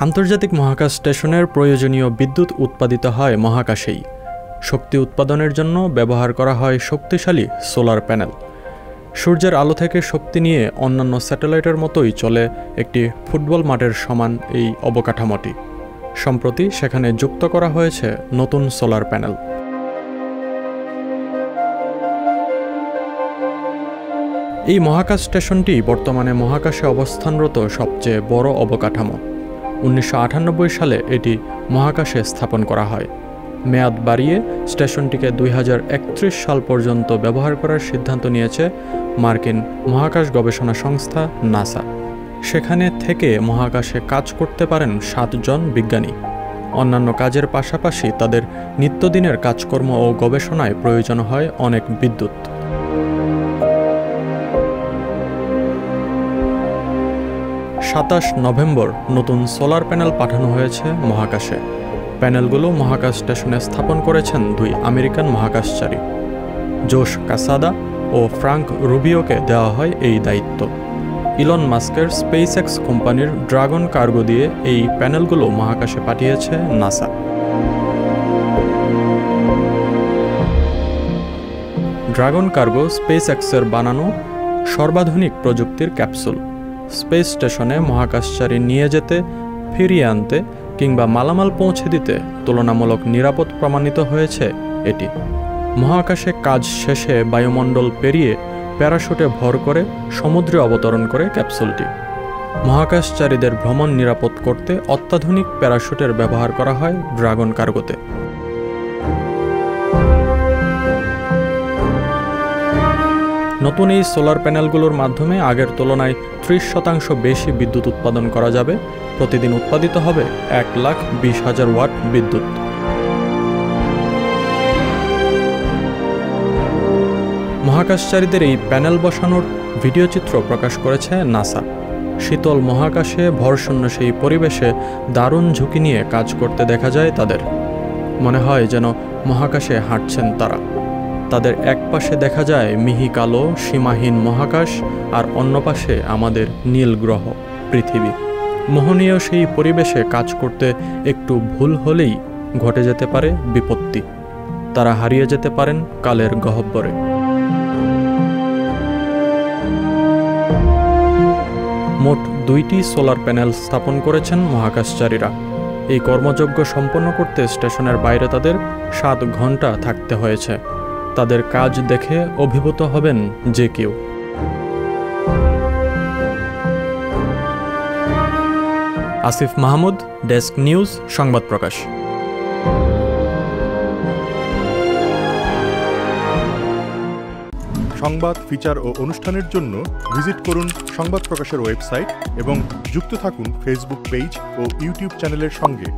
আন্তর্জাতিক মহাকাশ স্টেশনের প্রয়োজনীয় বিদ্যুৎ উৎপাদিত হয় মহাকাশেই। শক্তি উৎপাদনের জন্য ব্যবহার করা হয় শক্তিশালী সোলার প্যানেল। সূর্যের আলো থেকে শক্তি নিয়ে অন্যান্য স্যাটেলাইটের মতোই চলে একটি ফুটবল মাঠের সমান এই অবকাঠামোটি। সম্প্রতি সেখানে যুক্ত করা হয়েছে নতুন সোলার প্যানেল। এই মহাকাশ স্টেশনটি বর্তমানে মহাকাশে অবস্থানরত সবচেয়ে বড় অবকাঠামো। 1998 সালে এটি মহাকাশে স্থাপন করা হয়। মেয়াদ বাড়িয়ে স্টেশনটিকে 2031 সাল পর্যন্ত ব্যবহার করার সিদ্ধান্ত নিয়েছে মার্কিন মহাকাশ গবেষণা সংস্থা নাসা। সেখানে থেকে মহাকাশে কাজ করতে পারেন 7 জন বিজ্ঞানী। অন্যান্য কাজের পাশাপাশি তাদের নিত্যদিনের কাজকর্ম ও গবেষণায় প্রয়োজন হয় অনেক বিদ্যুৎ। সাতাশ নভেম্বর নতুন সোলার প্যানেল পাঠানো হয়েছে মহাকাশে। প্যানেলগুলো মহাকাশ স্টেশনে স্থাপন করেছেন 2 আমেরিকান মহাকাশচারী। জোশ কাসাদা ও ফ্রাঙ্ক রুবিওকে দেওয়া হয় এই দায়িত্ব। ইলন মাস্কের স্পেসএক্স কোম্পানির ড্রাগন কার্গো দিয়ে এই প্যানেলগুলো মহাকাশে পাঠিয়েছে নাসা। ড্রাগন কার্গো স্পেসএক্সের বানানো সর্বাধুনিক প্রযুক্তির ক্যাপসুল। স্পেস স্টেশনে মহাকাশচারী নিয়ে যেতে, ফিরিয়ে আনতে কিংবা মালামাল পৌঁছে দিতে তুলনামূলক নিরাপদ প্রমাণিত হয়েছে এটি। মহাকাশে কাজ শেষে বায়ুমণ্ডল পেরিয়ে প্যারাশুটে ভর করে সমুদ্রে অবতরণ করে ক্যাপসুলটি। মহাকাশচারীদের ভ্রমণ নিরাপদ করতে অত্যাধুনিক প্যারাশুটের ব্যবহার করা হয় ড্রাগন কার্গোতে। নতুন এই সোলার প্যানেলগুলোর মাধ্যমে আগের তুলনায় 30% বেশি বিদ্যুৎ উৎপাদন করা যাবে। প্রতিদিন উৎপাদিত হবে 1,20,000 ওয়াট বিদ্যুৎ। মহাকাশচারীদের এই প্যানেল বসানোর ভিডিও চিত্র প্রকাশ করেছে নাসা। শীতল মহাকাশে ভরশূন্য সেই পরিবেশে দারুণ ঝুঁকি নিয়ে কাজ করতে দেখা যায় তাদের। মনে হয় যেন মহাকাশে হাঁটছেন তারা। তাদের এক পাশে দেখা যায় মিহি কালো সীমাহীন মহাকাশ, আর অন্য পাশে আমাদের নীল গ্রহ পৃথিবী। মোহনীয় সেই পরিবেশে কাজ করতে একটু ভুল হলেই ঘটে যেতে পারে বিপত্তি। তারা হারিয়ে যেতে পারেন কালের গহ্বরে। মোট 2টি সোলার প্যানেল স্থাপন করেছেন মহাকাশচারীরা। এই কর্মযজ্ঞ সম্পন্ন করতে স্টেশনের বাইরে তাদের 7 ঘন্টা থাকতে হয়েছে। তাদের কাজ দেখে অভিভূত হবেন যে কেউ। আসিফ মাহমুদ, ডেস্ক নিউজ, সংবাদ প্রকাশ। সংবাদ, ফিচার ও অনুষ্ঠানের জন্য ভিজিট করুন সংবাদ প্রকাশের ওয়েবসাইট এবং যুক্ত থাকুন ফেসবুক পেজ ও ইউটিউব চ্যানেলের সঙ্গে।